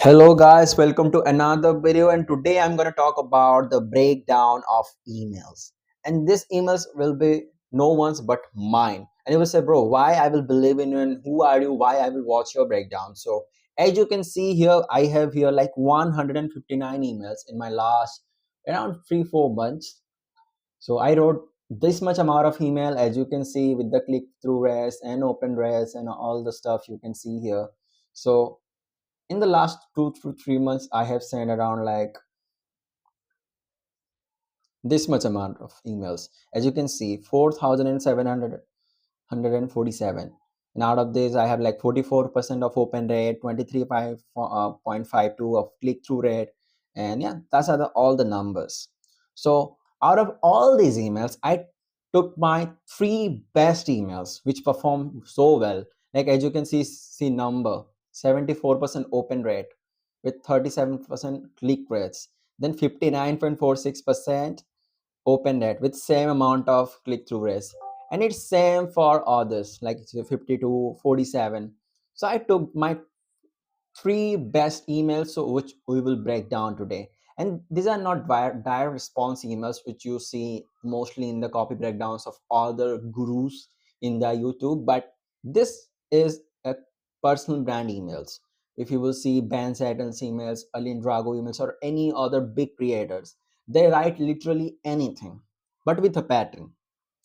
Hello guys, welcome to another video, and today I'm going to talk about the breakdown of emails. And this emails will be no one's but mine. And you will say, bro, why I will believe in you and who are you? Why I will watch your breakdown? So as you can see here, I have here like 159 emails in my last around 3-4 months. So I wrote this much amount of email, as you can see, with the click through rates and open rates and all the stuff you can see here. So in the last 2 to 3 months, I have sent around like this much amount of emails. As you can see, 4,747. And out of this, I have like 44% of open rate, 23.52 of click-through rate. And yeah, that's are all the numbers. So out of all these emails, I took my three best emails, which performed so well. Like as you can see number, 74% open rate with 37% click rates, then 59.46% open rate with same amount of click-through rates, and it's same for others like 52 47. So I took my three best emails, so which we will break down today. And these are not direct response emails which you see mostly in the copy breakdowns of other gurus in the YouTube, but this is a personal brand emails. If you will see Ben Sattel's emails, Alin Drago emails, or any other big creators, they write literally anything but with a pattern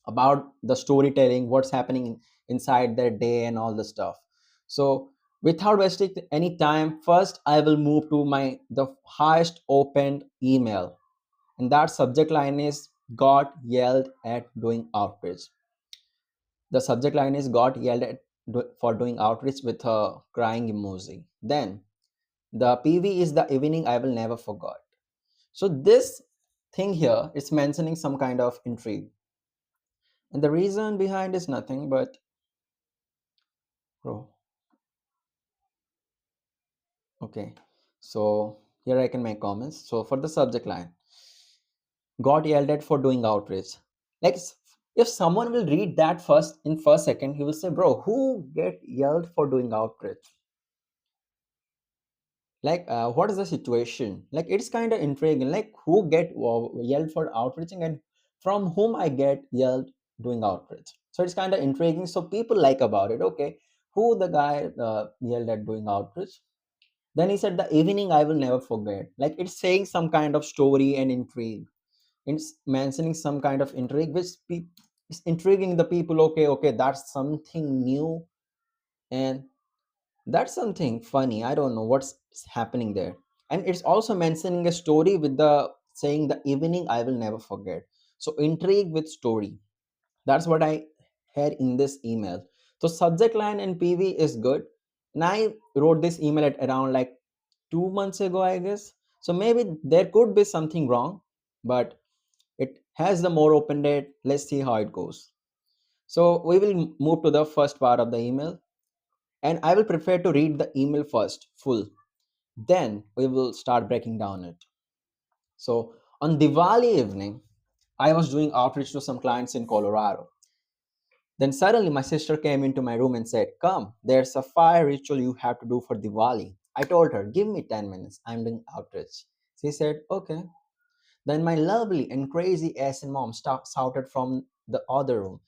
about the storytelling, what's happening inside their day and all the stuff. So without wasting any time, first I will move to my the highest opened email, and that subject line is got yelled at doing outreach. The subject line is got yelled at for doing outreach with a crying emoji. Then the PV is the evening I will never forget. So this thing here is mentioning some kind of intrigue, and the reason behind is nothing but, bro, okay, so here I can make comments. So for the subject line, got yelled at for doing outreach. Like if someone will read that first in first second, he will say, bro, who get yelled for doing outreach? Like what is the situation? Like it's kind of intriguing. Like who get yelled for outreaching, and from whom I get yelled doing outreach? So it's kind of intriguing. So people like about it. Okay, who the guy yelled at doing outreach? Then he said, the evening I will never forget. Like it's saying some kind of story and intrigue. It's mentioning some kind of intrigue, which is intriguing the people. Okay, okay, that's something new, and that's something funny. I don't know what's happening there. And it's also mentioning a story with the saying the evening I will never forget. So intrigue with story. That's what I had in this email. So subject line and PV is good. And I wrote this email at around like 2 months ago, I guess. So maybe there could be something wrong, but it has the more open date. Let's see how it goes. So we will move to the first part of the email, and I will prefer to read the email first, full. Then we will start breaking down it. So on Diwali evening, I was doing outreach to some clients in Colorado. Then suddenly my sister came into my room and said, come, there's a fire ritual you have to do for Diwali. I told her, give me 10 minutes. I'm doing outreach. She said, okay. Then my lovely and crazy ass and mom shouted from the other room,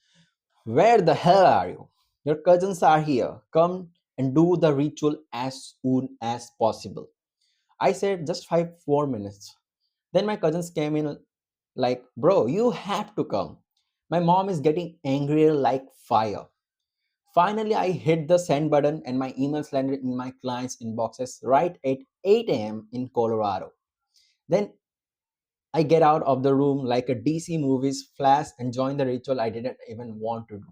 where the hell are you? Your cousins are here. Come and do the ritual as soon as possible. I said, just 5 more minutes. Then my cousins came in like, bro, you have to come. My mom is getting angrier like fire. Finally, I hit the send button and my emails landed in my clients' inboxes right at 8 a.m. in Colorado. Then I get out of the room like a DC movies flash and join the ritual I didn't even want to do.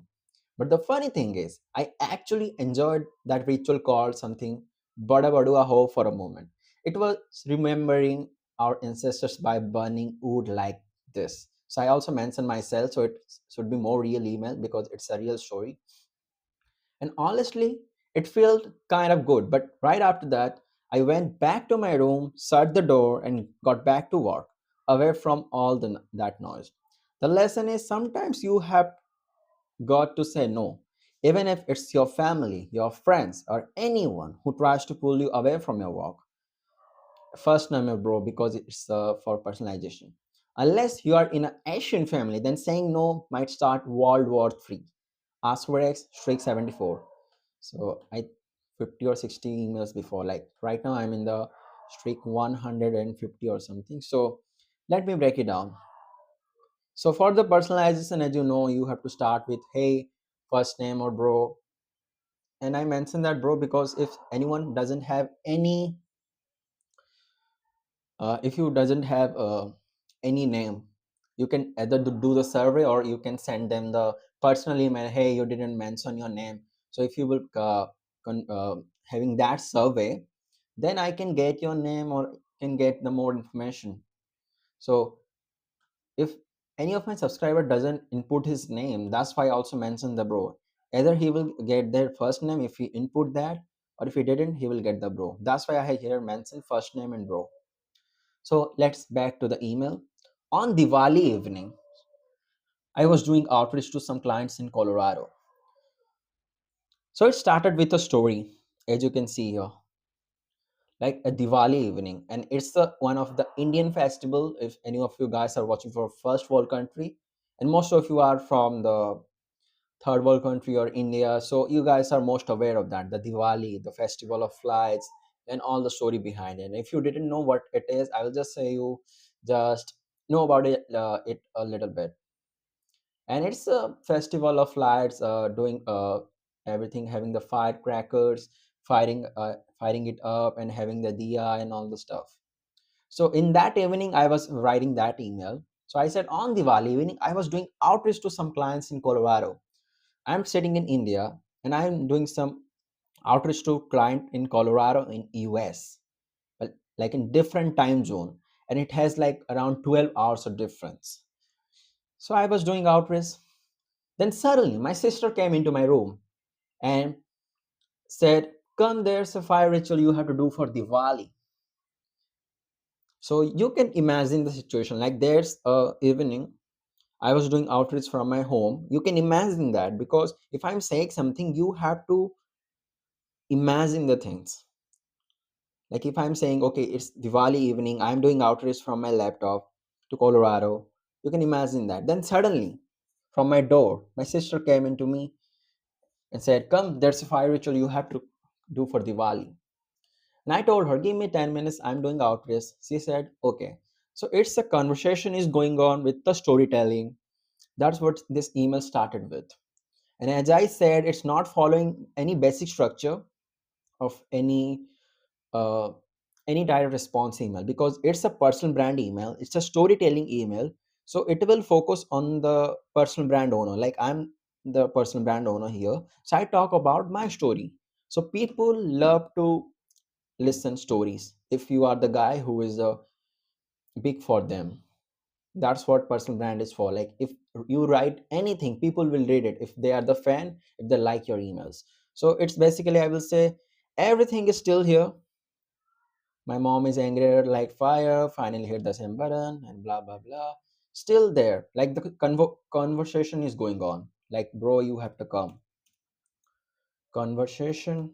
But the funny thing is, I actually enjoyed that ritual called something Bada Badu Aho for a moment. It was remembering our ancestors by burning wood like this. So I also mentioned myself, so it should be more real email because it's a real story. And honestly, it felt kind of good. But right after that, I went back to my room, shut the door, and got back to work, away from all that noise. The lesson is sometimes you have got to say no, even if it's your family, your friends, or anyone who tries to pull you away from your work. first name of bro because it's for personalization. Unless you are in an Asian family, then saying no might start World War III. AshuVerse streak 74. So I 50 or 60 emails before. Like right now, I'm in the streak 150 or something. So let me break it down. So for the personalization, as you know, you have to start with hey, first name or bro. And I mentioned that bro because if anyone doesn't have any if you doesn't have any name, you can either do the survey or you can send them the personal email, hey, you didn't mention your name. So if you will having that survey, then I can get your name or can get the more information. So if any of my subscriber doesn't input his name, that's why I also mentioned the bro. Either he will get their first name if he input that, or if he didn't, he will get the bro. That's why I here mentioned first name and bro. So let's back to the email. On Diwali evening, I was doing outreach to some clients in Colorado. So it started with a story, as you can see here, like a Diwali evening, and it's the one of the Indian festival. If any of you guys are watching for first world country, and most of you are from the third world country or India, so you guys are most aware of that, the Diwali, the festival of lights, and all the story behind it. If you didn't know what it is, I will just say you just know about it a little bit. And it's a festival of lights, doing everything, having the firecrackers, firing it up, and having the diya and all the stuff. So in that evening, I was writing that email. So I said on Diwali evening, I was doing outreach to some clients in Colorado. I'm sitting in India and I'm doing some outreach to client in Colorado in US, but like in different time zone, and it has like around 12 hours of difference. So I was doing outreach. Then suddenly my sister came into my room and said, "Come, there's a fire ritual you have to do for Diwali." So you can imagine the situation. Like there's a evening I was doing outreach from my home. You can imagine that because if I'm saying something, you have to imagine the things. Like if I'm saying, okay, it's Diwali evening, I'm doing outreach from my laptop to Colorado. You can imagine that. Then suddenly, from my door, my sister came into me and said, "Come, there's a fire ritual you have to do for Diwali." And I told her, "Give me 10 minutes, I'm doing outreach." She said, "Okay." So it's a conversation is going on with the storytelling. That's what this email started with. And as I said, it's not following any basic structure of uh, any direct response email because it's a personal brand email. It's a storytelling email. So it will focus on the personal brand owner. Like I'm the personal brand owner here. So I talk about my story. So people love to listen stories. If you are the guy who is big for them, that's what personal brand is for. Like if you write anything, people will read it if they are the fan, if they like your emails. So it's basically, I will say, everything is still here. My mom is angry like fire, finally hit the same button, and blah, blah, blah. Still there. Like the conversation is going on. Like, bro, you have to come. Conversation,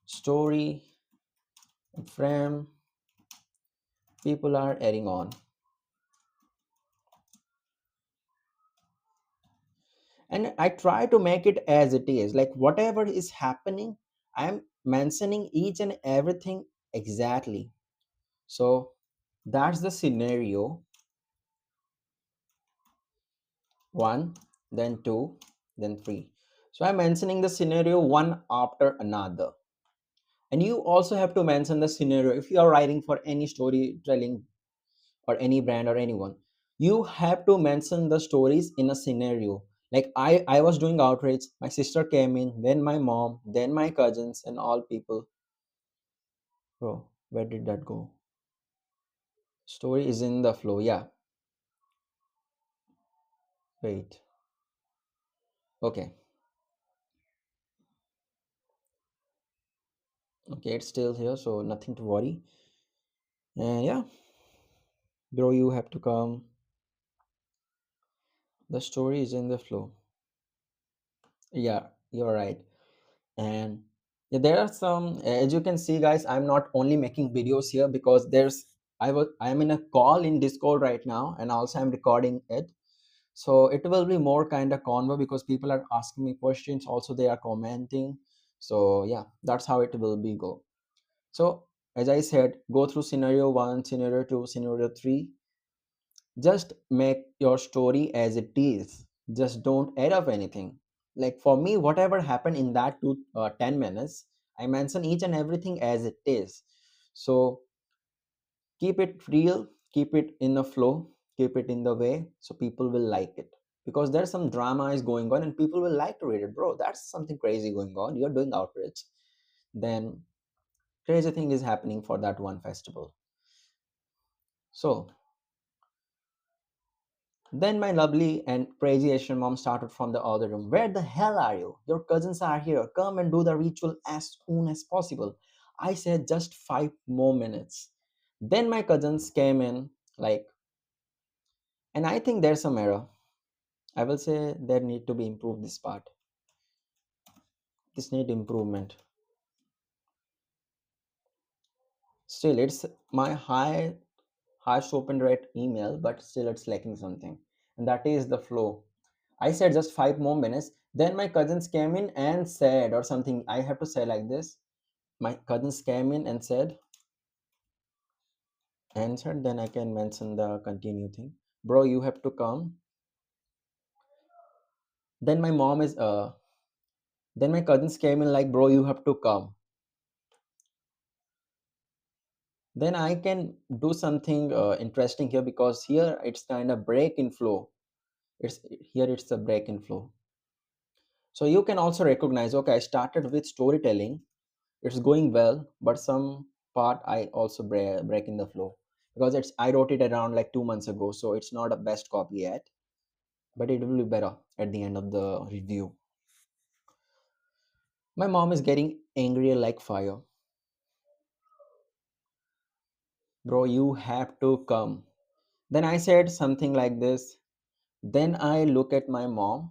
story, frame, people are adding on. And I try to make it as it is. Like, whatever is happening, I'm mentioning each and everything exactly. So, that's the scenario one, then two, then three. So I'm mentioning the scenario one after another. And you also have to mention the scenario if you are writing for any storytelling or any brand or anyone. You have to mention the stories in a scenario. Like I was doing outreach, my sister came in, then my mom, then my cousins, and all people. Bro, where did that go? Story is in the flow. Yeah. Wait. Okay. Okay, it's still here, so nothing to worry. And yeah, bro, you have to come. The story is in the flow. Yeah, you're right. And Yeah, there are some, as you can see, guys, I'm not only making videos here because I'm in a call in Discord right now, and also I'm recording it. So it will be more kind of convo because people are asking me questions, also they are commenting. So yeah, that's how it will be go. So as I said, go through scenario 1, scenario 2, scenario 3. Just make your story as it is. Just don't add up anything. Like for me, whatever happened in that 10 minutes, I mention each and everything as it is. So keep it real, keep it in the flow, keep it in the way so people will like it. Because there's some drama is going on and people will like to read it. Bro, that's something crazy going on. You're doing outreach. Then crazy thing is happening for that one festival. So then my lovely and crazy Asian mom started from the other room. Where the hell are you? Your cousins are here. Come and do the ritual as soon as possible. I said just 5 more minutes. Then my cousins came in, like, and I think there's some error. I will say there need to be improved this part. This need improvement. Still, it's my highest open rate email, but still it's lacking something. And that is the flow. I said just 5 more minutes. Then my cousins came in and said, or something. I have to say like this. My cousins came in and said, answered. Then I can mention the continue thing. Bro, you have to come. Then my mom is then my cousins came in like, bro, you have to come. Then I can do something interesting here because here it's kind of break in flow. It's here it's a break in flow. So you can also recognize, okay, I started with storytelling, it's going well, but some part I also break in the flow because it's I wrote it around like 2 months ago, so it's not a best copy yet, but it will be better at the end of the review. My mom is getting angrier like fire. Bro, you have to come. Then I said something like this. Then I look at my mom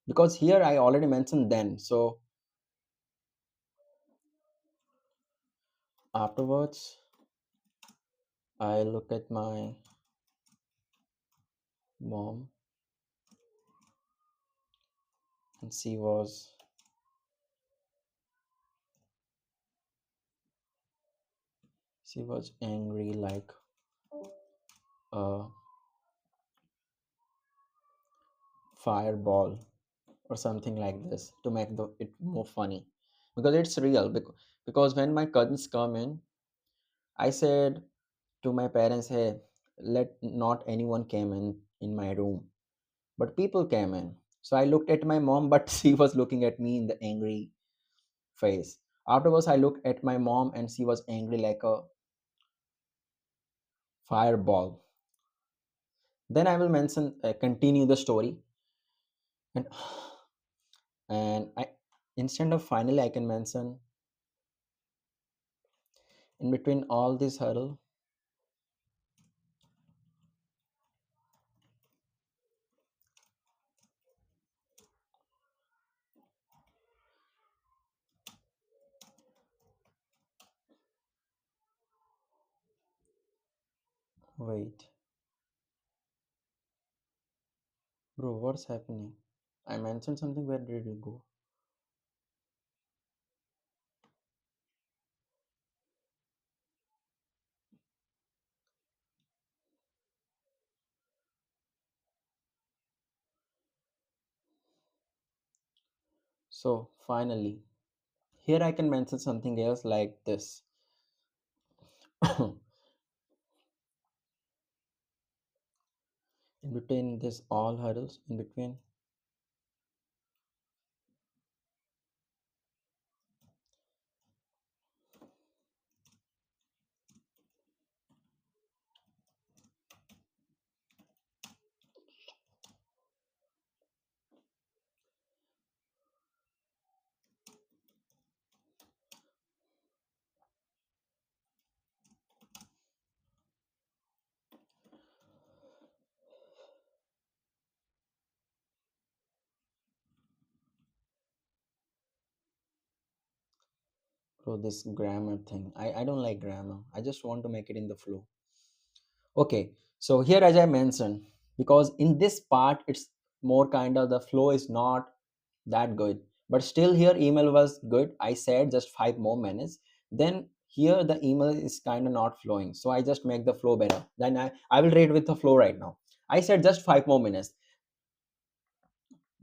because here I already mentioned then. So afterwards, I look at my mom and she was angry like a fireball or something like this to make it more funny because it's real because when my cousins come in, I said to my parents, hey, let not anyone came in my room, but people came in. So I looked at my mom, but she was looking at me in the angry face. Afterwards I looked at my mom and she was angry like a fireball. Then I will mention continue the story, and I instead of finally I can mention in between all this hurdle. Wait, bro, what's happening? I mentioned something. Where did you go? So finally, here I can mention something else like this. In between this all hurdles, in between. So this grammar thing, I don't like grammar. I just want to make it in the flow. Okay, so here as I mentioned, because in this part it's more kind of the flow is not that good, but still here email was good. I said just 5 more minutes. Then here the email is kind of not flowing, so I just make the flow better. Then I will read with the flow right now. I said just 5 more minutes.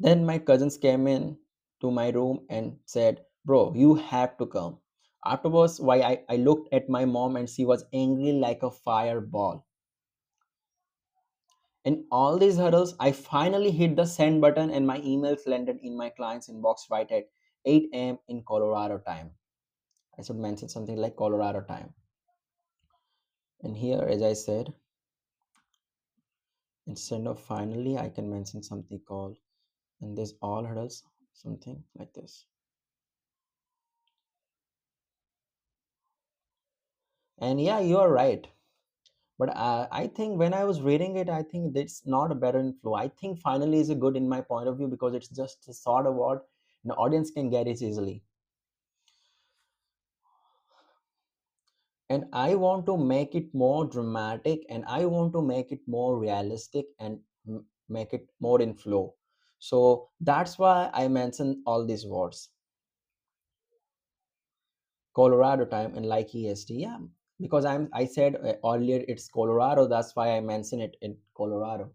Then my cousins came in to my room and said, "Bro, you have to come." Afterwards, why I looked at my mom and she was angry like a fireball. In all these hurdles, I finally hit the send button and my emails landed in my client's inbox right at 8 a.m. in Colorado time. I should mention something like Colorado time. And here, as I said, instead of finally, I can mention something called, and this all hurdles, something like this. And yeah, you are right. But I think when I was reading it, I think it's not a better in flow. I think finally is a good in my point of view because it's just a sort of what the audience can get it easily. And I want to make it more dramatic and I want to make it more realistic and make it more in flow. So that's why I mentioned all these words. Colorado time and like EST, yeah, because I said earlier it's Colorado, that's why I mentioned it in Colorado.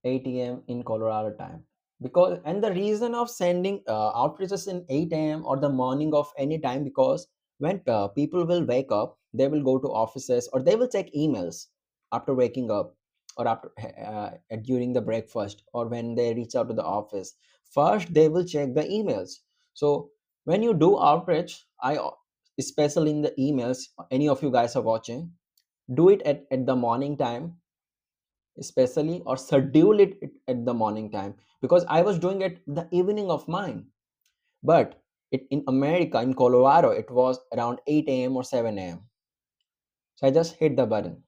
8 a.m. in Colorado time. Because and the reason of sending outreaches in 8 a.m. or the morning of any time, because when people will wake up, they will go to offices or they will check emails after waking up or after during the breakfast or when they reach out to the office. First, they will check the emails. So when you do outreach, especially in the emails, any of you guys are watching, do it at the morning time especially or schedule it at the morning time because I was doing it the evening of mine. But in America, in Colorado, it was around 8 a.m. or 7 a.m. So I just hit the button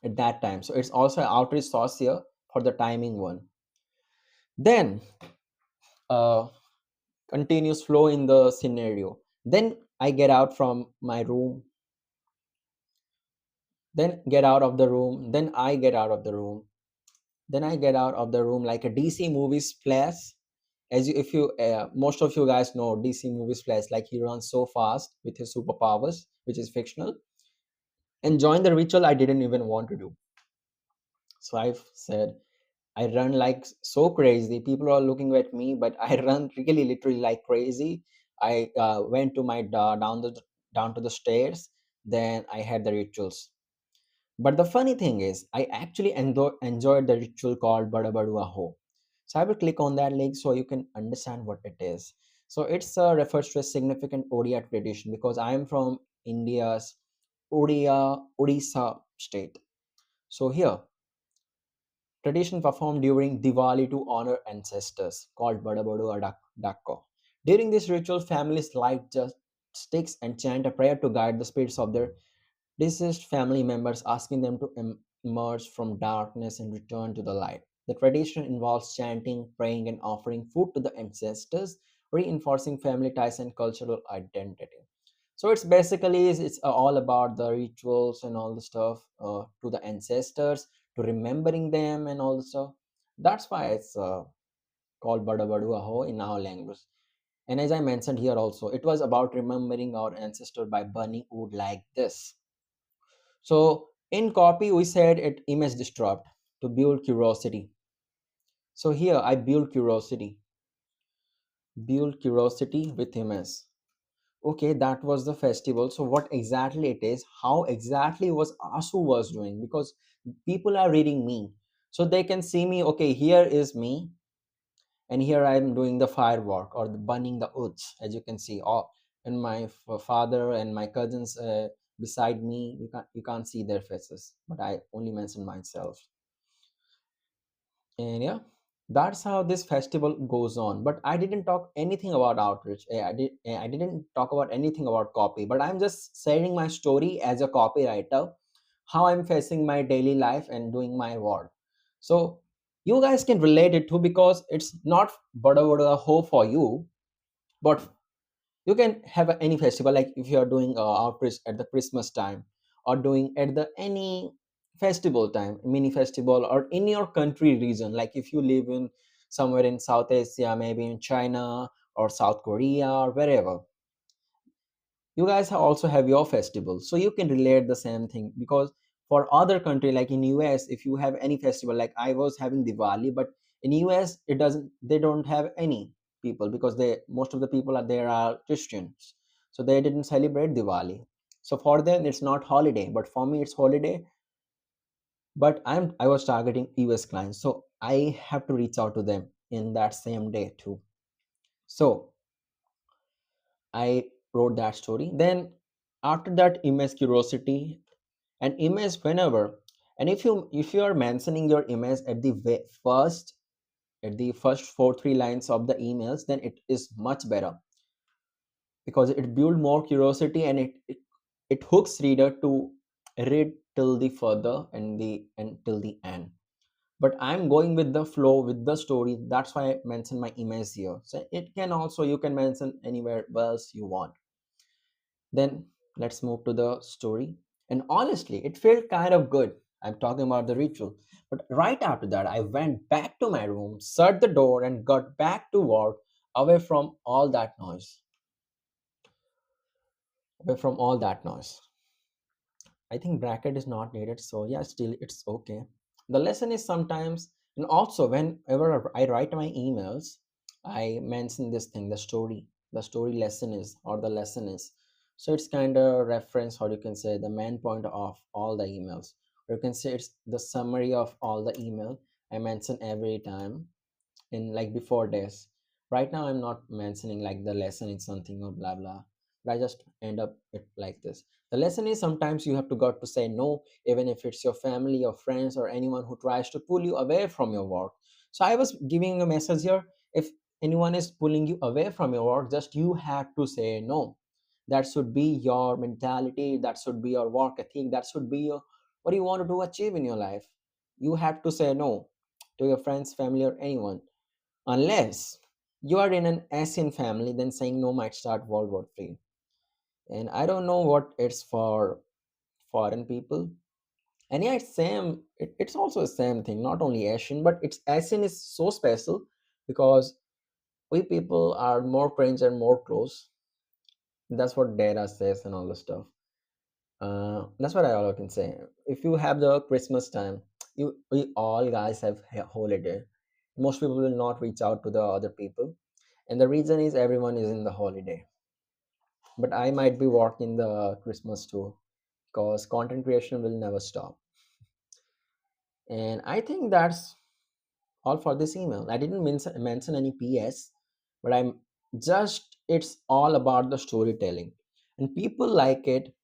at that time. So it's also an outreach source here for the timing one. Then uh, continuous flow in the scenario. Then I get out from my room, then get out of the room, then I get out of the room, then I get out of the room like a DC movies flash. As you, if you most of you guys know DC movies flash, like he runs so fast with his superpowers, which is fictional. And join the ritual I didn't even want to do. So I've said I run like so crazy. People are looking at me, but I run really literally like crazy. I went to my down to the stairs. Then I had the rituals. But the funny thing is, I actually enjoyed the ritual called Bada Badu Aho. So I will click on that link so you can understand what it is. So it's refers to a significant Odia tradition because I am from India's Odisha state. So here, tradition performed during Diwali to honor ancestors called Bada Badu Dakko. During this ritual, families light just sticks and chant a prayer to guide the spirits of their deceased family members, asking them to emerge from darkness and return to the light. The tradition involves chanting, praying, and offering food to the ancestors, reinforcing family ties and cultural identity. So it's basically it's all about the rituals and all the stuff to the ancestors, to remembering them and all the stuff. That's why it's called Bada Badu Aho in our language. And as I mentioned here also, it was about remembering our ancestor by burning wood like this. So in copy, we said it image disrupt to build curiosity. So here I build curiosity with image. Okay, that was the festival. So what exactly it is, how exactly was Asu was doing? Because people are reading me. So they can see me, okay, here is me, and here I'm doing the firework or the burning the woods, as you can see. All and my father and my cousins beside me, you can't see their faces, but I only mention myself. And yeah, that's how this festival goes on. But I didn't talk anything about outreach. I didn't talk about anything about copy, but I'm just sharing my story as a copywriter, how I'm facing my daily life and doing my work. So you guys can relate it too because it's not bada bada ho for you, but You can have any festival, like if you are doing outreach at the Christmas time, or doing at the any festival time, mini festival, or in your country region, like if you live in somewhere in South Asia, maybe in China or South Korea or wherever, you guys also have your festival, so you can relate the same thing. Because for other country, like in US, if you have any festival, like I was having Diwali, but in US it doesn't, they don't have any people, because they, most of the people are there are Christians, so they didn't celebrate Diwali. So for them it's not holiday, but for me it's holiday. But I was targeting US clients, so I have to reach out to them in that same day too. So I wrote that story. Then after that, image curiosity, and image whenever, and if you are mentioning your image at the first, at the first 4 3 lines of the emails, then it is much better, because it build more curiosity, and it hooks reader to read till the further and till the end. But I'm going with the flow with the story, that's why I mention my image here. So it can also, you can mention anywhere else you want. Then let's move to the story. And honestly, it felt kind of good. I'm talking about the ritual. But right after that, I went back to my room, shut the door, and got back to work, away from all that noise. Away from all that noise. I think bracket is not needed. So yeah, still it's okay. The lesson is sometimes, and also whenever I write my emails, I mention this thing, the story. The story lesson is, or the lesson is. So it's kind of reference, or you can say the main point of all the emails. Or you can say it's the summary of all the email I mention every time in like before this. Right now I'm not mentioning like the lesson is something or blah blah, but I just end up it like this. The lesson is sometimes you have to got to say no, even if it's your family or friends or anyone who tries to pull you away from your work. So I was giving a message here. If anyone is pulling you away from your work, just you have to say no. That should be your mentality, that should be your work ethic, that should be your, what you want to achieve in your life. You have to say no to your friends, family, or anyone. Unless you are in an Asian family, then saying no might start World War III. And I don't know what it's for foreign people. And yeah, it's same. It's also the same thing. Not only Asian, but it's Asian is so special because we people are more cringe and more close. That's what data says and all the stuff. That's what I all can say. If you have the Christmas time, we all guys have a holiday. Most people will not reach out to the other people, and the reason is everyone is in the holiday. But I might be working the Christmas too, because content creation will never stop. And I think that's all for this email. I didn't mention any PS, but I'm just, it's all about the storytelling, and people like it.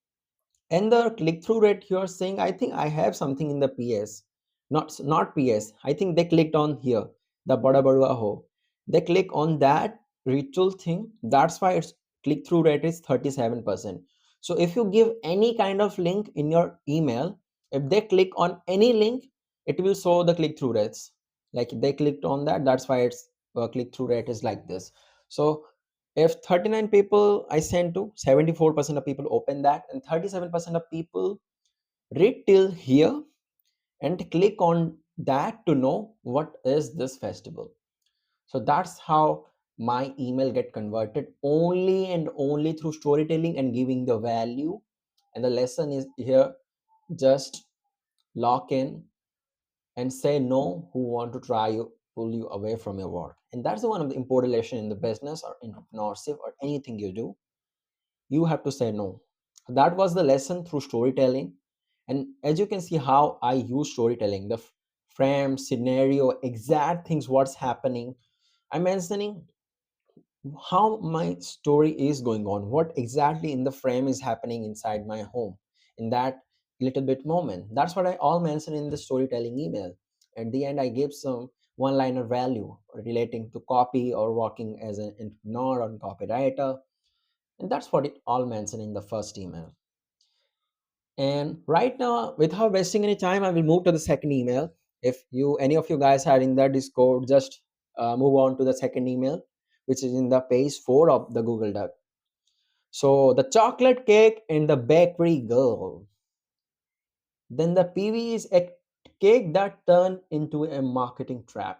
And the click-through rate you're saying, I think I have something in the PS. Not PS. I think they clicked on here, the Bada Bada Ho. They click on that ritual thing. That's why its click-through rate is 37%. So if you give any kind of link in your email, if they click on any link, it will show the click-through rates. Like they clicked on that, that's why its click-through rate is like this. So if 39 people I send to, 74% of people open that, and 37% of people read till here and click on that to know what is this festival. So that's how my email get converted, only and only through storytelling and giving the value. And the lesson is here, just lock in and say no who want to try you, pull you away from your work. And that's the one of the important lesson in the business or entrepreneurship or anything you do. You have to say no. That was the lesson through storytelling. And as you can see how I use storytelling, the frame, scenario, exact things, what's happening. I'm mentioning how my story is going on, what exactly in the frame is happening inside my home in that little bit moment. That's what I all mentioned in the storytelling email. At the end, I give some one liner value relating to copy or working as an entrepreneur or copywriter. And that's what it all mentioned in the first email. And right now, without wasting any time, I will move to the second email. If you, any of you guys are in the Discord, just move on to the second email, which is in the page 4 of the Google Doc. So the chocolate cake and the bakery girl. Then the PV is a cake that turned into a marketing trap.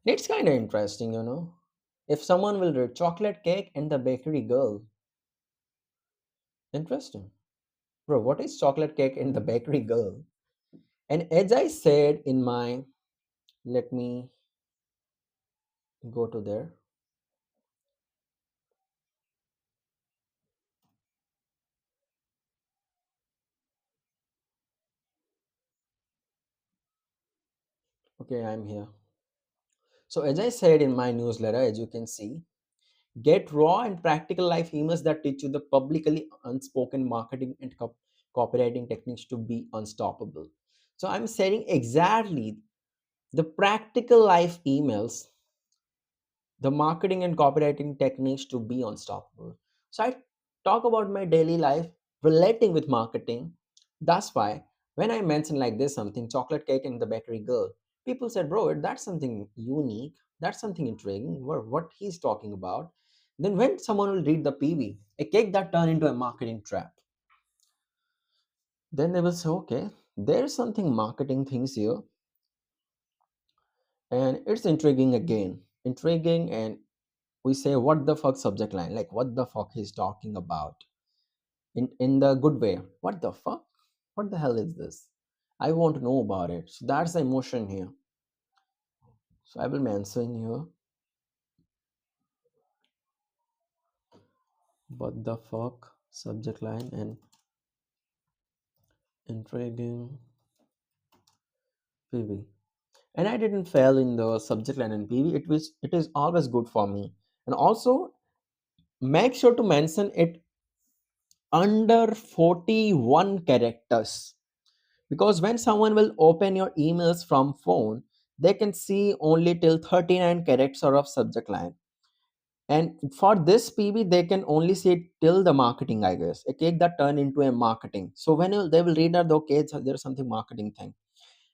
It's kind of interesting, you know. If someone will read chocolate cake and the bakery girl, interesting. Bro, what is chocolate cake and the bakery girl? And as I said in my, let me go to there. Okay, I'm here. So as I said in my newsletter, as you can see, get raw and practical life emails that teach you the publicly unspoken marketing and copywriting techniques to be unstoppable. So I'm saying exactly the practical life emails, the marketing and copywriting techniques to be unstoppable. So I talk about my daily life relating with marketing. That's why when I mention like this something chocolate cake and the bakery girl, people said, "Bro, that's something unique. That's something intriguing. What he's talking about." Then when someone will read the PV, a cake that turned into a marketing trap, then they will say, "Okay, there's something marketing things here, and it's intriguing again, intriguing." And we say, what the fuck subject line, like what the fuck he's talking about, in the good way. What the fuck, what the hell is this? I want to know about it. So that's the emotion here. So I will mention here, what the fuck subject line and intriguing PV. And I didn't fail in the subject line and PV. It is always good for me. And also make sure to mention it under 41 characters, because when someone will open your emails from phone, they can see only till 39 characters of subject line. And for this PB, they can only see it till the marketing, I guess, a cake that turned into a marketing. So when they will read that, okay, there's something marketing thing.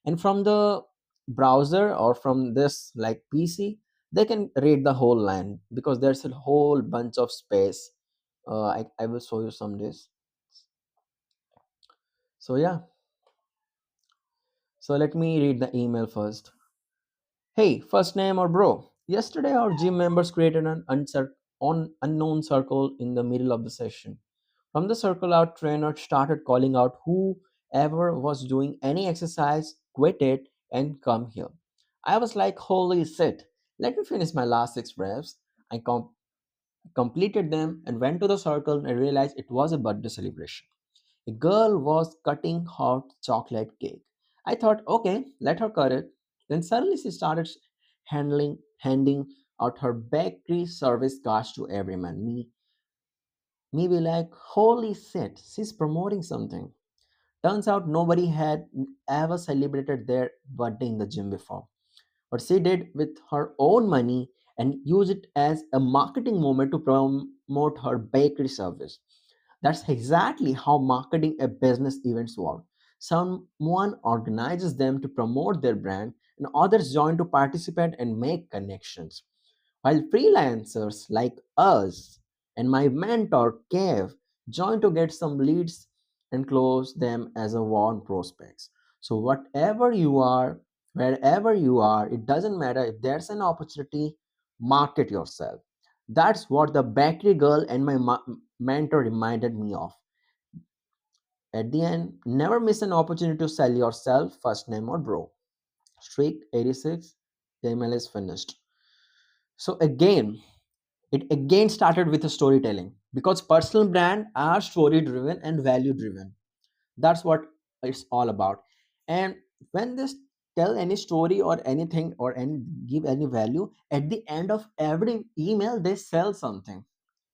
And from the browser or from this like PC, they can read the whole line because there's a whole bunch of space. I will show you some days. So yeah, so let me read the email first. Hey, first name or bro? Yesterday, our gym members created an unknown circle in the middle of the session. From the circle, our trainer started calling out whoever was doing any exercise, quit it, and come here. I was like, holy shit, let me finish my last six reps. I completed them and went to the circle and realized it was a birthday celebration. A girl was cutting hot chocolate cake. I thought, okay, let her cut it. Then suddenly she started handing out her bakery service cards to everyone. Me be like, holy shit, she's promoting something. Turns out nobody had ever celebrated their birthday in the gym before. But she did with her own money and used it as a marketing moment to promote her bakery service. That's exactly how marketing a business events work. Someone organizes them to promote their brand, and others join to participate and make connections. While freelancers like us and my mentor Kev join to get some leads and close them as a warm prospects. So whatever you are, wherever you are, it doesn't matter. If there's an opportunity, market yourself. That's what the bakery girl and my mentor reminded me of. At the end, never miss an opportunity to sell yourself, first name or bro. Streak 86, the email is finished. So again, it again started with a storytelling, because personal brand are story driven and value driven. That's what it's all about. And when they tell any story or anything or any give any value, at the end of every email they sell something,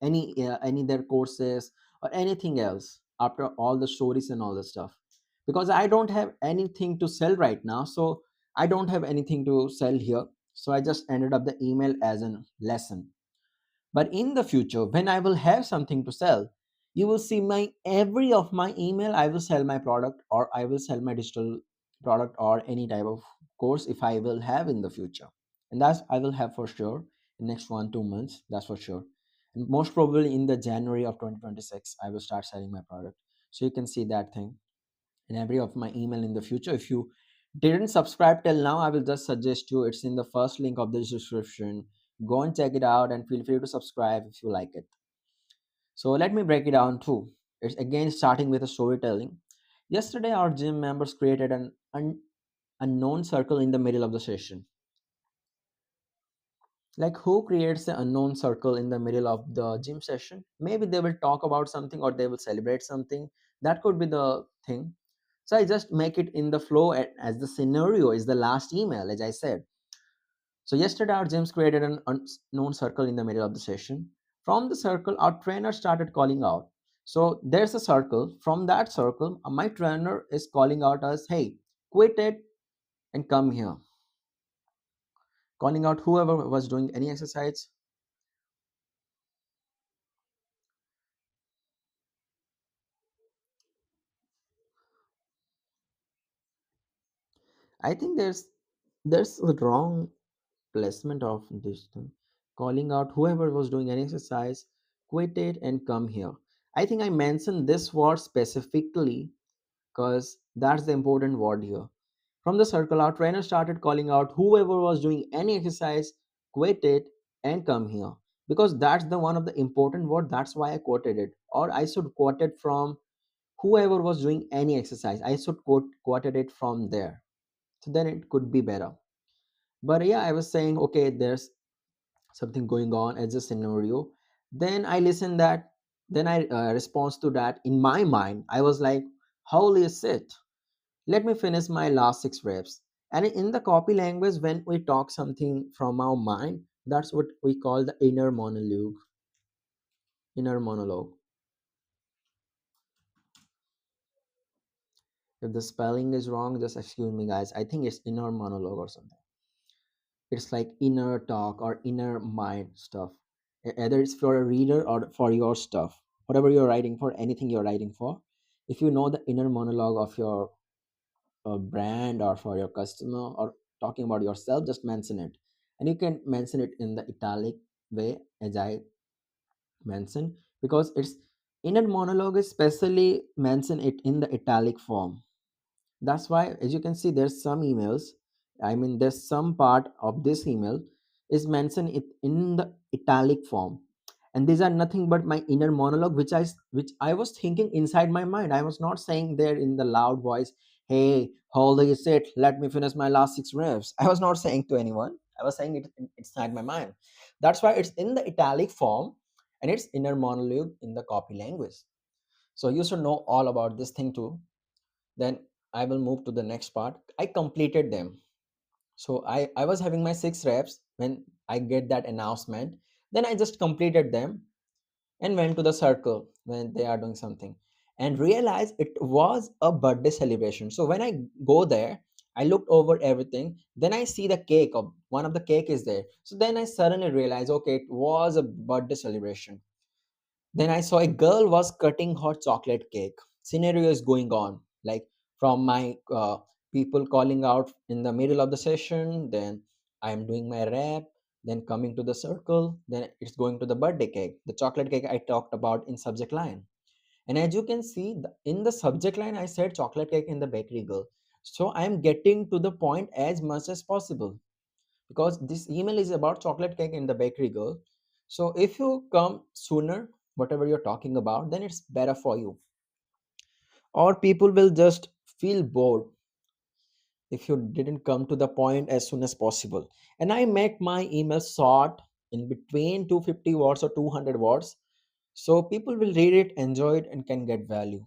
any their courses or anything else after all the stories and all the stuff. Because I don't have anything to sell right now, so I don't have anything to sell here, so I just ended up the email as a lesson. But in the future, when I will have something to sell, you will see my every of my email, I will sell my product or I will sell my digital product or any type of course if I will have in the future. and that's I will have for sure in next 1 2 months. That's for sure. And most probably in the January of 2026, I will start selling my product. So you can see that thing in every of my email in the future. If you didn't subscribe till now, I will just suggest you, it's in the first link of this description. Go and check it out and feel free to subscribe if you like it. So let me break it down too. It's again starting with a storytelling. Yesterday, our gym members created an unknown circle in the middle of the session. Like, who creates the unknown circle in the middle of the gym session? Maybe they will talk about something or they will celebrate something. That could be the thing. So I just make it in the flow as the scenario is the last email, as I said. So yesterday, our gyms created an unknown circle in the middle of the session. From the circle, our trainer started calling out. So there's a circle. From that circle, my trainer is calling out us, hey, quit it and come here. Calling out whoever was doing any exercise. I think there's a wrong placement of this thing. Calling out whoever was doing any exercise, quit it and come here. I think I mentioned this word specifically because that's the important word here. From the circle, our trainer started calling out whoever was doing any exercise, quit it and come here. Because that's the one of the important word. That's why I quoted it. Or I should quote it from whoever was doing any exercise. I should quoted it from there. So then it could be better. But yeah, I was saying, okay, there's something going on as a scenario. Then I listened that. Then I response to that in my mind. I was like, holy shit, let me finish my last 6 reps. And in the copy language, when we talk something from our mind, that's what we call the inner monologue. Inner monologue. If the spelling is wrong, just excuse me, guys. I think it's inner monologue or something. It's like inner talk or inner mind stuff. Either it's for a reader or for your stuff. Whatever you're writing for, anything you're writing for. If you know the inner monologue of your brand or for your customer or talking about yourself, just mention it. And you can mention it in the italic way as I mentioned, because it's inner monologue is specially mention it in the italic form. That's why, as you can see, there's some emails, I mean there's some part of this email is mentioned it in the italic form. And these are nothing but my inner monologue, which I was thinking inside my mind. I was not saying there in the loud voice, hey, holy shit, let me finish my last 6 reps. I was not saying to anyone. I was saying it inside my mind. That's why it's in the italic form, and it's inner monologue in the copy language. So you should know all about this thing too. Then I will move to the next part. I completed them. So I was having my 6 reps when I get that announcement. Then I just completed them and went to the circle when they are doing something and realized it was a birthday celebration. So when I go there, I looked over everything. Then I see the cake of one of the cake is there. So then I suddenly realized, okay, it was a birthday celebration. Then I saw a girl was cutting hot chocolate cake. Scenario is going on, like from my people calling out in the middle of the session. Then I am doing my rap. Then coming to the circle. Then it's going to the birthday cake, the chocolate cake I talked about in subject line. And as you can see, in the subject line, I said chocolate cake in the bakery girl. So I am getting to the point as much as possible because this email is about chocolate cake in the bakery girl. So if you come sooner, whatever you're talking about, then it's better for you. Or people will just feel bored if you didn't come to the point as soon as possible. And I make my email short, in between 250 words or 200 words, so people will read it, enjoy it, and can get value.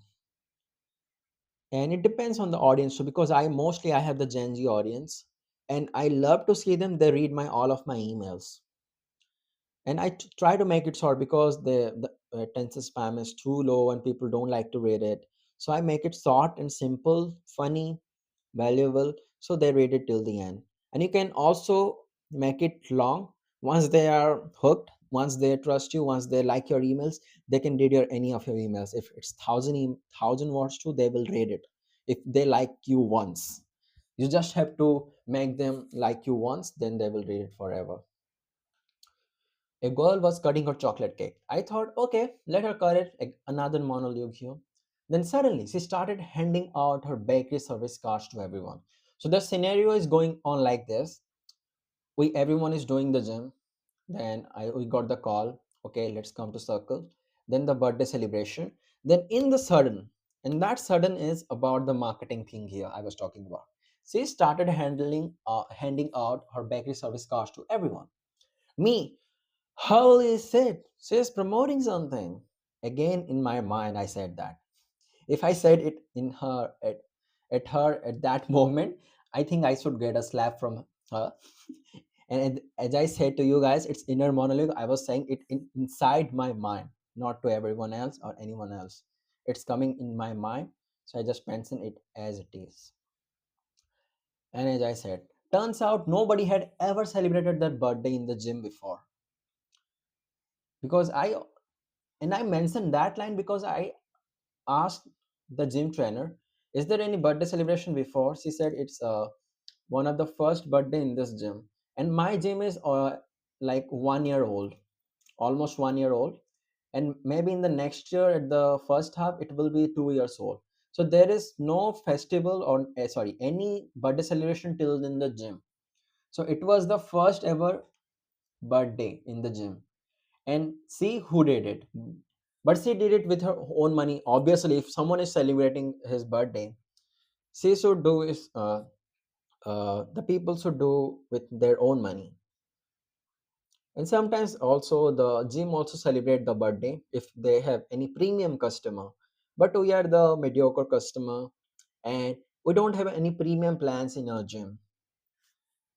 And it depends on the audience. So because I have the Gen Z audience, and I love to see them, they read my all of my emails. And try to make it short because the attention spam is too low and people don't like to read it. So I make it short and simple, funny, valuable, so they read it till the end. And you can also make it long. Once they are hooked, once they trust you, once they like your emails, they can read your any of your emails. If it's thousand words too, they will read it if they like you once. You just have to make them like you once, then they will read it forever. A girl was cutting her chocolate cake. I thought, okay, let her cut it. Another monologue here. Then suddenly she started handing out her bakery service cards to everyone. So the scenario is going on like this. We everyone is doing the gym. Then we got the call. Okay, let's come to circle. Then the birthday celebration. Then in the sudden, and that sudden is about the marketing thing here I was talking about. She started handing out her bakery service cards to everyone. Me, holy shit, she's promoting something. Again, in my mind, I said that. If I said it in her at her at that moment, I think I should get a slap from her. And as I said to you guys, it's inner monologue. I was saying it inside my mind, not to everyone else or anyone else. It's coming in my mind, so I just mention it as it is. And as I said, turns out nobody had ever celebrated their birthday in the gym before, because I mentioned that line because I asked the gym trainer, "Is there any birthday celebration before?" She said it's one of the first birthday in this gym, and my gym is like 1 year old, almost 1 year old, and maybe in the next year at the first half it will be 2 years old. So there is no festival or sorry, any birthday celebration till in the gym. So it was the first ever birthday in the gym, and see who did it. But she did it with her own money. Obviously, if someone is celebrating his birthday, she should do is the people should do with their own money. And sometimes also the gym also celebrate the birthday if they have any premium customer. But we are the mediocre customer, and we don't have any premium plans in our gym.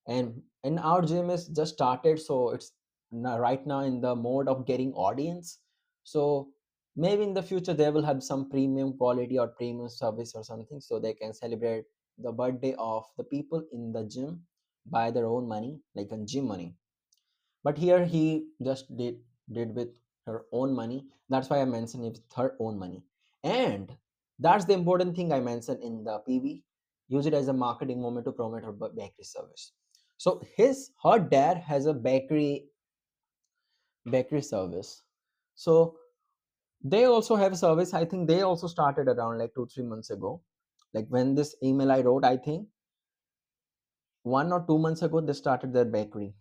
And our gym is just started, so it's right now in the mode of getting audience. So maybe in the future they will have some premium quality or premium service or something, so they can celebrate the birthday of the people in the gym by their own money, like on gym money. But here he just did with her own money. That's why I mentioned it with her own money. And that's the important thing I mentioned in the PV. Use it as a marketing moment to promote her bakery service. So her dad has a bakery service. So they also have a service. I think they also started around like 2 3 months ago. Like when this email I wrote, I think 1 or 2 months ago they started their bakery.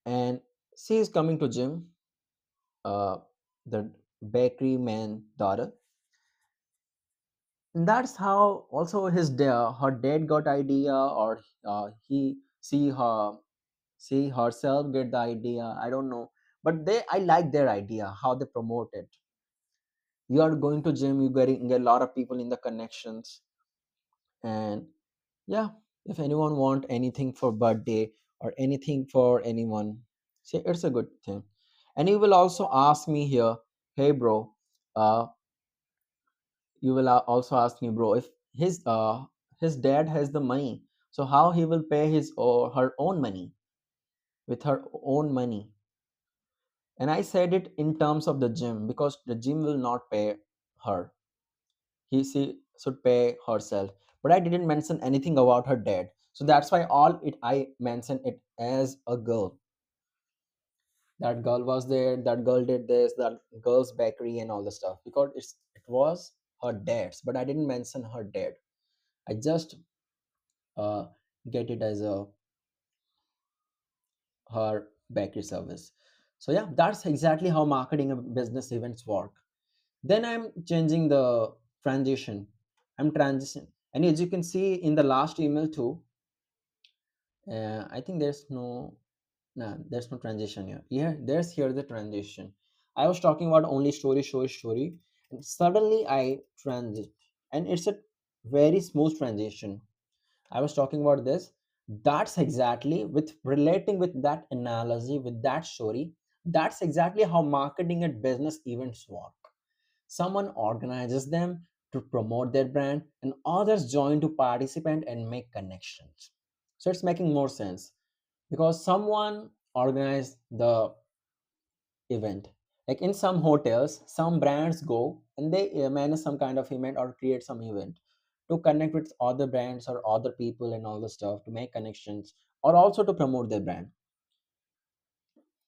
And she is coming to gym, uh, the bakery man daughter. And that's how also her dad got idea, or he see her see herself get the idea. I don't know, but I like their idea how they promote it. You are going to gym, you get a lot of people in the connections, and yeah, if anyone want anything for birthday or anything for anyone, see, it's a good thing. And you will also ask me here, hey bro, uh you will also ask me, bro, if his dad has the money, so how he will pay his or her own money with her own money? And I said it in terms of the gym, because the gym will not pay her. She should pay herself. But I didn't mention anything about her dad, so that's why all it I mentioned it as a girl. That girl was there, that girl did this, that girl's bakery and all the stuff, because it was her dad's, but I didn't mention her dad. I just uh, get it as a her bakery service. So yeah, that's exactly how marketing and business events work. Then I'm changing the transition. I'm transition, and as you can see in the last email too, I think there's no transition here. Yeah, there's here the transition. I was talking about only story, and suddenly I transit, and it's a very smooth transition. I was talking about this. That's exactly with relating with that analogy, with that story. That's exactly how marketing and business events work. Someone organizes them to promote their brand, and others join to participate and make connections. So it's making more sense, because someone organized the event. Like in some hotels, some brands go and they manage some kind of event or create some event. to connect with other brands or other people and all the stuff, to make connections, or also to promote their brand.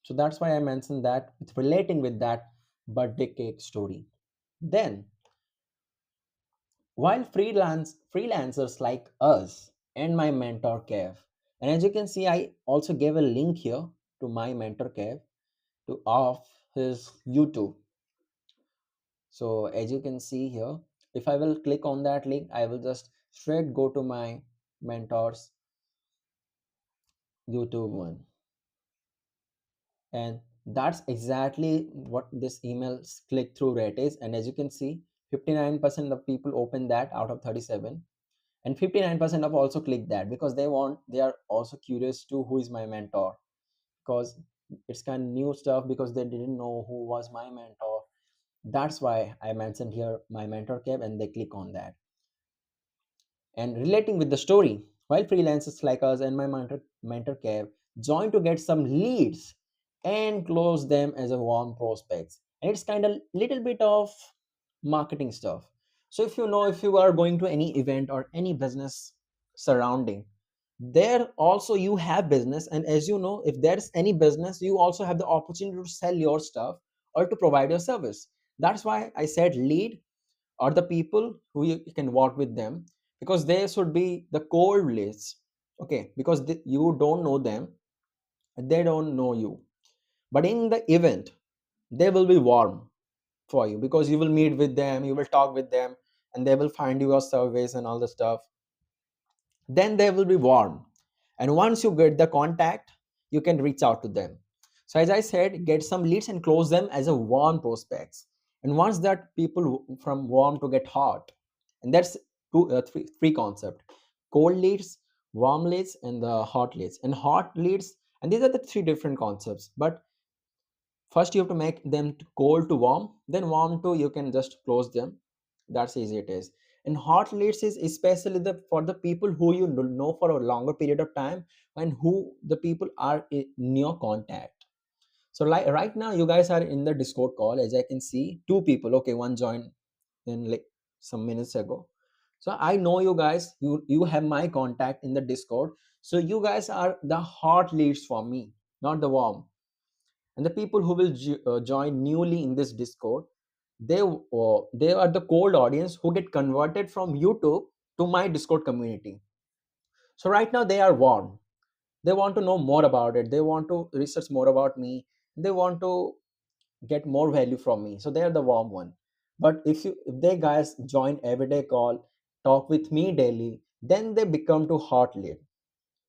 So that's why I mentioned that it's relating with that birthday cake story. Then, while freelancers like us and my mentor Kev, and as you can see, I also gave a link here to my mentor Kev to of his YouTube. So as you can see here, if I will click on that link, I will just straight go to my mentor's YouTube one. And that's exactly what this email click through rate is. And as you can see, 59% of people open that out of 37, and 59% of also click that because they are also curious to who is my mentor, because it's kind of new stuff, because they didn't know who was my mentor. That's why I mentioned here my mentor cab, and they click on that. And relating with the story, while freelancers like us and my mentor Kev join to get some leads and close them as a warm prospects. And it's kind of little bit of marketing stuff. So if you know, if you are going to any event or any business surrounding, there also you have business. And as you know, if there's any business, you also have the opportunity to sell your stuff or to provide your service. That's why I said lead, or the people who you can work with them, because they should be the cold leads. Okay, because you don't know them, they don't know you, but in the event they will be warm for you, because you will meet with them, you will talk with them, and they will find your service and all the stuff. Then they will be warm, and once you get the contact, you can reach out to them. So as I said, get some leads and close them as a warm prospects. And once that people from warm to get hot, and that's three concept: cold leads, warm leads, and the hot leads. And hot leads, and these are the three different concepts, but first you have to make them cold to warm, then warm to you can just close them. That's easy it is. And hot leads is especially the for the people who you know for a longer period of time, and who the people are in your contact. So like right now you guys are in the Discord call, as I can see two people. Okay, one joined in like some minutes ago. So I know you guys, you have my contact in the Discord. So you guys are the hot leads for me, not the warm. And the people who will join newly in this Discord, they are the cold audience who get converted from YouTube to my Discord community. So right now they are warm, they want to know more about it, they want to research more about me, they want to get more value from me, so they are the warm one. But if they guys join everyday call, talk with me daily, then they become too hot lead.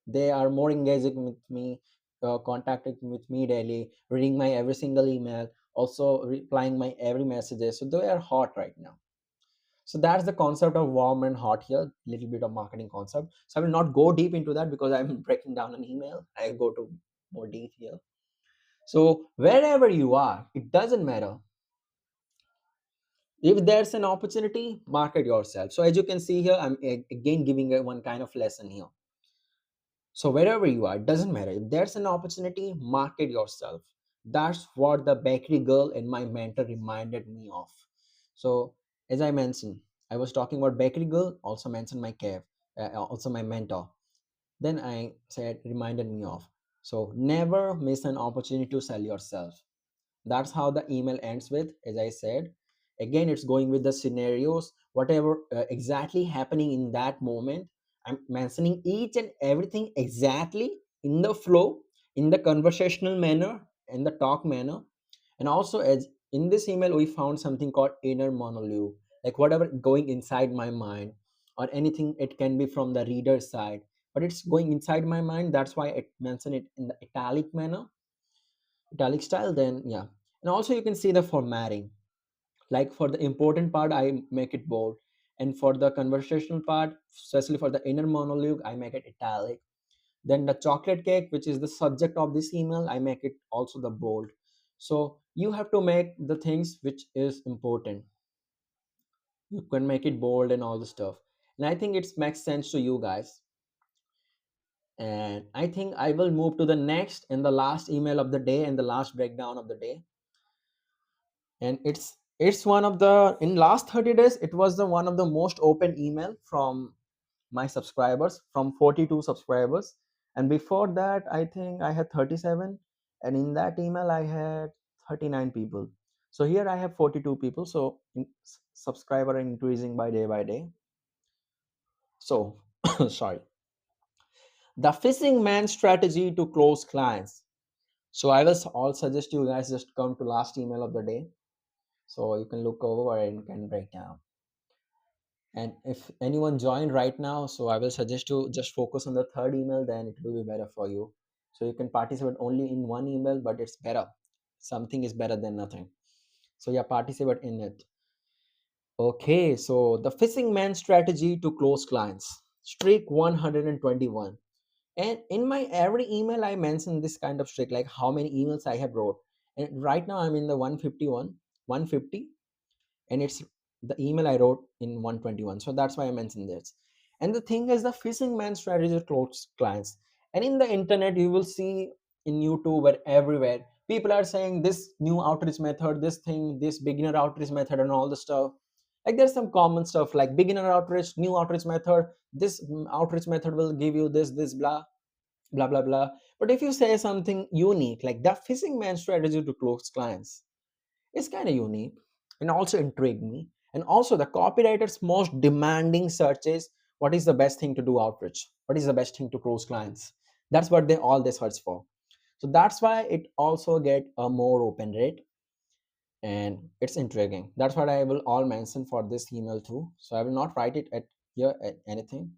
They are more engaging with me, contacting with me daily, reading my every single email, also replying my every messages. So they are hot right now. So that's the concept of warm and hot here. Little bit of marketing concept. So I will not go deep into that because I'm breaking down an email. I go to more deep here. So wherever you are, it doesn't matter. If there's an opportunity, market yourself. So as you can see here, I'm again giving one kind of lesson here. So wherever you are, it doesn't matter. If there's an opportunity, market yourself. That's what the bakery girl and my mentor reminded me of. So as I mentioned, I was talking about bakery girl, also mentioned my cave, also my mentor. Then I said, reminded me of. So never miss an opportunity to sell yourself. That's how the email ends with, as I said. Again, it's going with the scenarios, whatever exactly happening in that moment. I'm mentioning each and everything exactly in the flow, in the conversational manner, in the talk manner. And also, as in this email, we found something called inner monologue, like whatever going inside my mind, or anything, it can be from the reader's side, but it's going inside my mind. That's why I mention it in the italic manner, italic style. Then yeah. And also you can see the formatting, like for the important part I make it bold, and for the conversational part, especially for the inner monologue, I make it italic. Then the chocolate cake, which is the subject of this email, I make it also the bold. So you have to make the things which is important, you can make it bold and all the stuff. And I think it makes sense to you guys. And I think I will move to the next and the last email of the day and the last breakdown of the day. And it's It's one of the, in last 30 days, it was the one of the most open email from my subscribers, from 42 subscribers. And before that, I think I had 37, and in that email I had 39 people. So here I have 42 people. So subscriber are increasing by day. So sorry. The fishing man strategy to close clients. So I will all suggest you guys just come to last email of the day, so you can look over and can break down. And if anyone joined right now, so I will suggest you just focus on the third email, then it will be better for you. So you can participate only in one email, but it's better. Something is better than nothing. So yeah, participate in it. Okay, so the fishing man strategy to close clients. Streak 121. And in my every email, I mention this kind of streak, like how many emails I have wrote. And right now I'm in the 151, 150, and it's the email I wrote in 121. So that's why I mentioned this. And the thing is, the fishing man strategy to close clients. And in the internet, you will see in YouTube or everywhere, people are saying this new outreach method, this thing, this beginner outreach method, and all the stuff. Like there's some common stuff like beginner outreach, new outreach method. This outreach method will give you this, blah, blah, blah, blah. But if you say something unique, like the fishing man strategy to close clients, is kind of unique and also intrigued me. And also the copywriter's most demanding searches, what is the best thing to do outreach? What is the best thing to close clients? That's what they search for. So that's why it also get a more open rate, and it's intriguing. That's what I will all mention for this email too. So I will not write it at here at anything.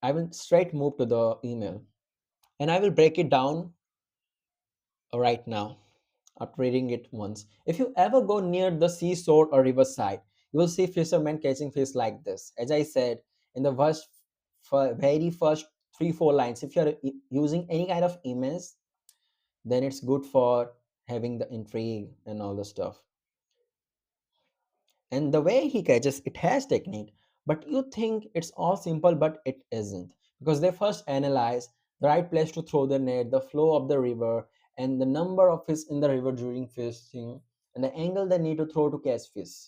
I will straight move to the email, and I will break it down right now after reading it once. If you ever go near the seashore or riverside, you will see fishermen catching fish like this. As I said in the very first 3 4 lines, if you are using any kind of image, then it's good for having the intrigue and all the stuff. And the way he catches, it has technique, but you think it's all simple, but it isn't, because they first analyze the right place to throw the net, the flow of the river, and the number of fish in the river during fishing, and the angle they need to throw to catch fish.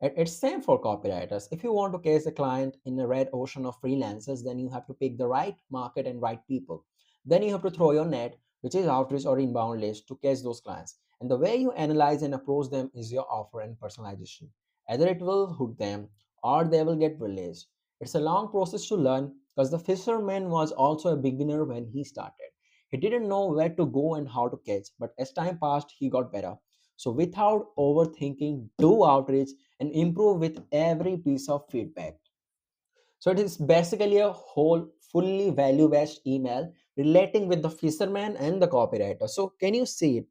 And it's same for copywriters. If you want to catch a client in a red ocean of freelancers, then you have to pick the right market and right people. Then you have to throw your net, which is outreach or inbound list, to catch those clients. And the way you analyze and approach them is your offer and personalization. Either it will hook them or they will get released. It's a long process to learn, because the fisherman was also a beginner when he started. He didn't know where to go and how to catch, but as time passed, he got better. So without overthinking, do outreach and improve with every piece of feedback. So it is basically a whole fully value based email relating with the fisherman and the copywriter. So can you see it?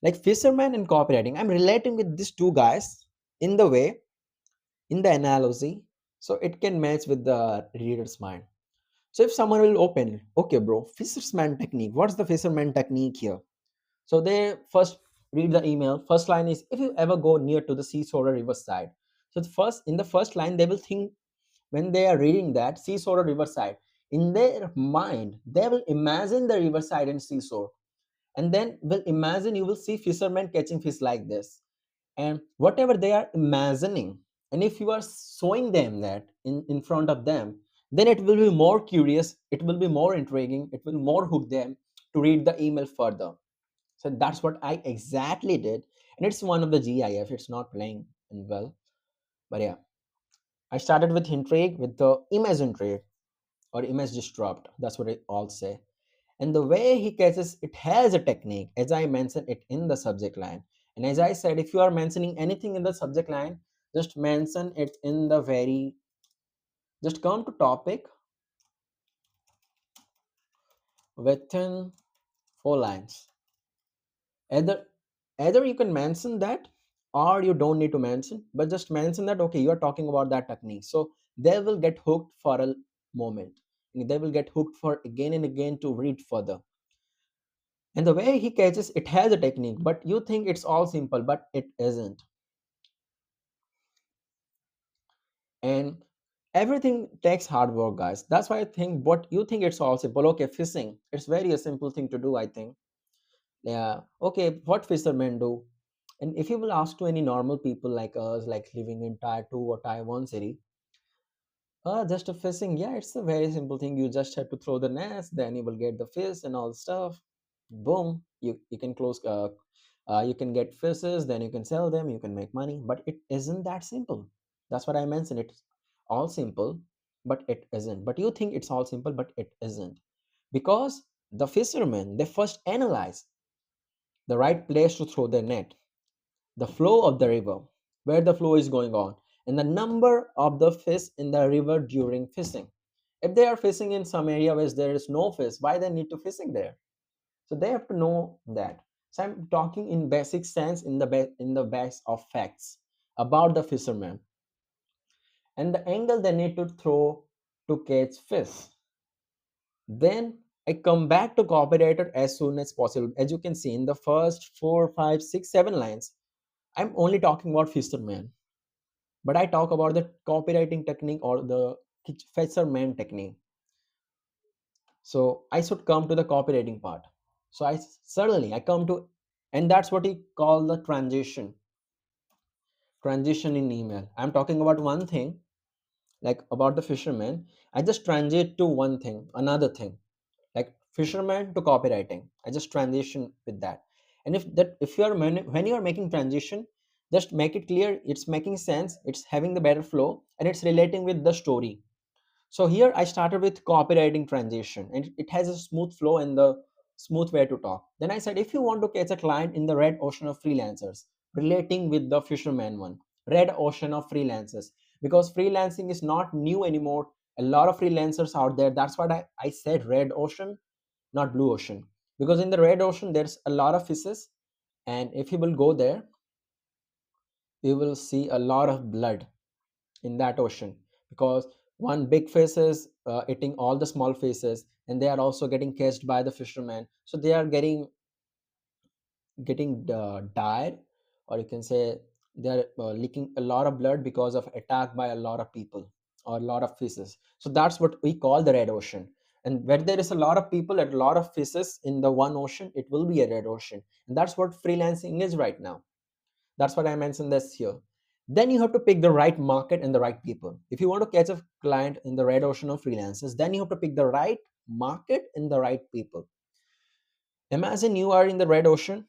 Like fisherman and copywriting, I'm relating with these two guys in the way, in the analogy, so it can match with the reader's mind. So if someone will open, okay, bro, fisherman technique, what's the fisherman technique here? So they first read the email. First line is, if you ever go near to the seashore or riverside. So in the first line, they will think, when they are reading that seashore or riverside, in their mind, they will imagine the riverside and seashore, and then will imagine you will see fishermen catching fish like this, and whatever they are imagining. And if you are showing them that in front of them, then it will be more curious, it will be more intriguing, it will more hook them to read the email further. So that's what I exactly did. And it's one of the GIF. It's not playing in well. But yeah, I started with intrigue, with the image intrigue or image disrupt. That's what I all say. And the way he catches, it has a technique, as I mentioned it in the subject line. And as I said, if you are mentioning anything in the subject line, just mention it in the very, just come to topic within 4 lines. Either you can mention that, or you don't need to mention, but just mention that okay, you are talking about that technique. So they will get hooked for a moment, and they will get hooked for again and again to read further. And the way he catches, it has a technique, but you think it's all simple, but it isn't. And everything takes hard work, guys. That's why I think what you think it's all simple. Okay, fishing, it's very a simple thing to do, I think. Yeah, okay, what fishermen do? And if you will ask to any normal people like us, like living in tier 2 or tier 1 city, just a fishing, yeah, it's a very simple thing. You just have to throw the nest, then you will get the fish and all stuff. Boom, you can close, you can get fishes, then you can sell them, you can make money. But it isn't that simple. That's what I mentioned. It's all simple, but it isn't. But you think it's all simple, but it isn't. Because the fishermen, they first analyze the right place to throw their net, the flow of the river, where the flow is going on, and the number of the fish in the river during fishing. If they are fishing in some area where there is no fish, why they need to fishing there? So they have to know that. So I'm talking in basic sense, in the base of facts about the fishermen and the angle they need to throw to catch fish. Then I come back to copywriter as soon as possible. As you can see in the first 4, 5, 6, 7 lines, I'm only talking about fisherman, but I talk about the copywriting technique or the fisherman technique. So I should come to the copywriting part. So I come to, and that's what he call the transition in email. I'm talking about one thing, like about the fisherman. I just transit to one thing, another thing, like fisherman to copywriting. I just transition with that. And if you're when you're making transition, just make it clear, it's making sense, it's having the better flow, and it's relating with the story. So here I started with copywriting transition, and it has a smooth flow and the smooth way to talk. Then I said, if you want to catch a client in the red ocean of freelancers, relating with the fisherman one, red ocean of freelancers, because freelancing is not new anymore. A lot of freelancers out there. That's what I said red ocean, not blue ocean. Because in the red ocean, there's a lot of fishes. And if you will go there, you will see a lot of blood in that ocean, because one big fish is eating all the small fishes, and they are also getting catched by the fishermen, so they are getting died, or you can say they are leaking a lot of blood because of attack by a lot of people or a lot of fishes. So that's what we call the red ocean. And where there is a lot of people and a lot of fishes in the one ocean, it will be a red ocean. And that's what freelancing is right now. That's what I mentioned this here. Then you have to pick the right market and the right people. If you want to catch a client in the red ocean of freelancers, then you have to pick the right market and the right people. Imagine you are in the red ocean,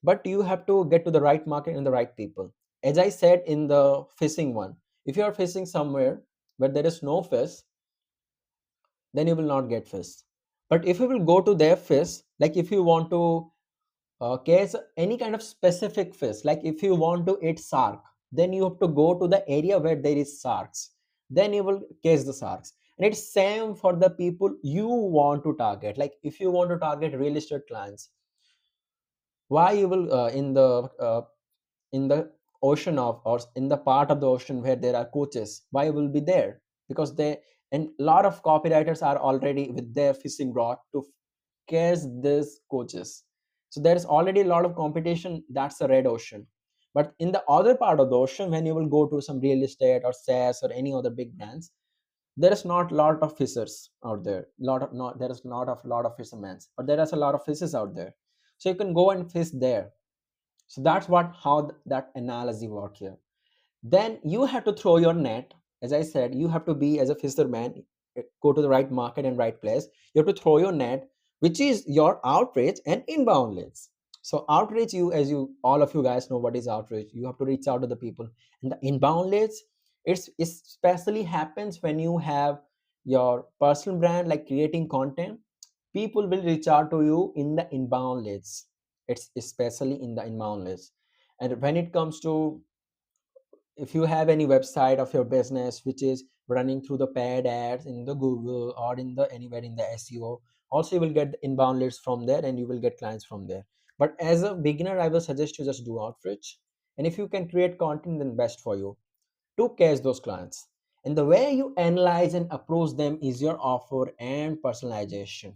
but you have to get to the right market and the right people. As I said in the fishing one, if you are fishing somewhere where there is no fish, then you will not get fish. But if you will go to their fish, like if you want to catch any kind of specific fish, like if you want to eat shark, then you have to go to the area where there is sharks, then you will catch the sharks. And it's same for the people you want to target. Like if you want to target real estate clients, why you will in the ocean of, or in the part of the ocean where there are coaches, why you will be there? Because they, and a lot of copywriters are already with their fishing rod to catch these coaches. So there's already a lot of competition. That's the red ocean. But in the other part of the ocean, when you will go to some real estate or SaaS or any other big brands, there is not a lot of fishers out there. Lot of not there is not a lot of fishermen, but there is a lot of fishes out there. So you can go and fish there. So that's what how that analogy work here. Then you have to throw your net. As I said, you have to be as a fisherman, go to the right market and right place. You have to throw your net, which is your outreach and inbound leads. So outreach, you, as you all of you guys know what is outreach, you have to reach out to the people. And the inbound leads, it's especially happens when you have your personal brand, like creating content. People will reach out to you in the inbound leads. It's especially in the inbound leads. And when it comes to, if you have any website of your business which is running through the paid ads in the Google or in the anywhere in the SEO, also you will get the inbound leads from there and you will get clients from there. But as a beginner, I will suggest you just do outreach. And if you can create content, then best for you to catch those clients. And the way you analyze and approach them is your offer and personalization.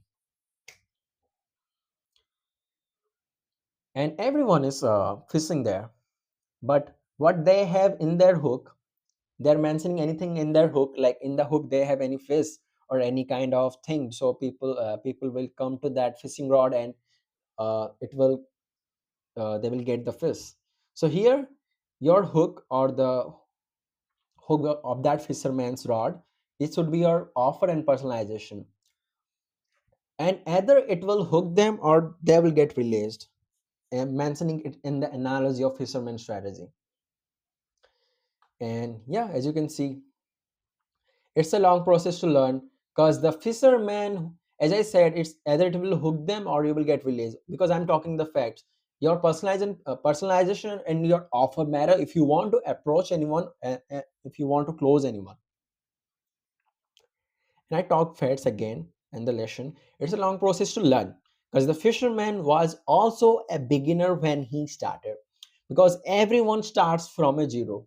And everyone is fishing there, but what they have in their hook, they're mentioning anything in their hook, like in the hook they have any fish or any kind of thing, so people will come to that fishing rod, and it will they will get the fish. So here, your hook or the hook of that fisherman's rod, it should be your offer and personalization. And either it will hook them or they will get released. And mentioning it in the analogy of fisherman strategy. And yeah, as you can see, it's a long process to learn because the fisherman, as I said, it's either it will hook them or you will get released. Because I'm talking the facts. Your personalization and your offer matter if you want to approach anyone, if you want to close anyone. And I talk facts again in the lesson. It's a long process to learn because the fisherman was also a beginner when he started. Because everyone starts from a zero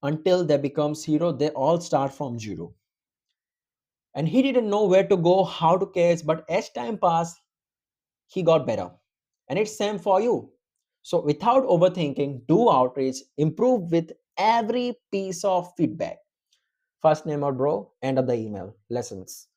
until they become hero. They all start from zero, and he didn't know where to go, how to catch, but as time passed, he got better. And it's same for you. So without overthinking, do outreach, improve with every piece of feedback. First name or bro, end of the email, lessons.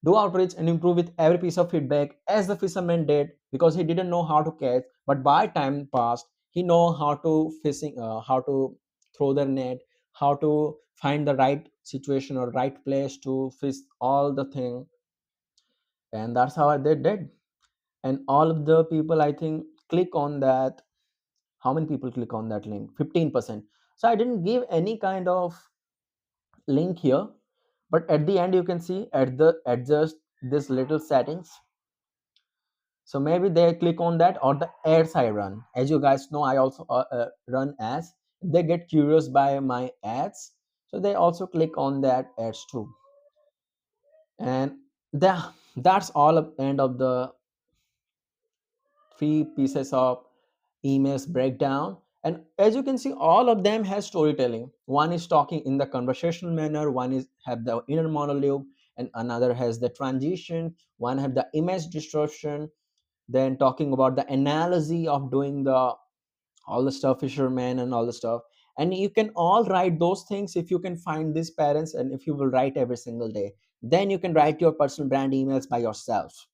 Do outreach and improve with every piece of feedback as the fisherman did because he didn't know how to catch, but by time passed, he know how to fishing, how to throw the net, how to find the right situation or right place to fish all the thing, and that's how they did. And all of the people, I think, click on that. How many people click on that link? 15%. So I didn't give any kind of link here, but at the end you can see at the adjust this little settings. So maybe they click on that or the ads I run. As you guys know, I also run ads. They get curious by my ads, so they also click on that ads too. And that's all of end of the three pieces of emails breakdown. And as you can see, all of them has storytelling. One is talking in the conversational manner, one is have the inner monologue, and another has the transition, one have the image distortion, then talking about the analogy of doing the all the stuff fisherman and all the stuff. And you can all write those things if you can find these parents, and if you will write every single day, then you can write your personal brand emails by yourself.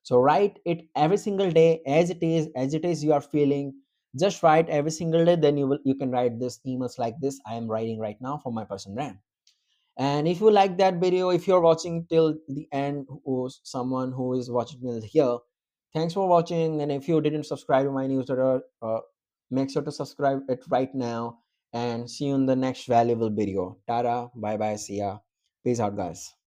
So write it every single day as it is you are feeling. Just write every single day, then you can write this emails like this I am writing right now for my personal brand. And if you like that video, if you're watching till the end, who's someone who is watching till here, thanks for watching. And if you didn't subscribe to my newsletter, make sure to subscribe it right now. And see you in the next valuable video. Tada, bye bye, see ya. Peace out, guys.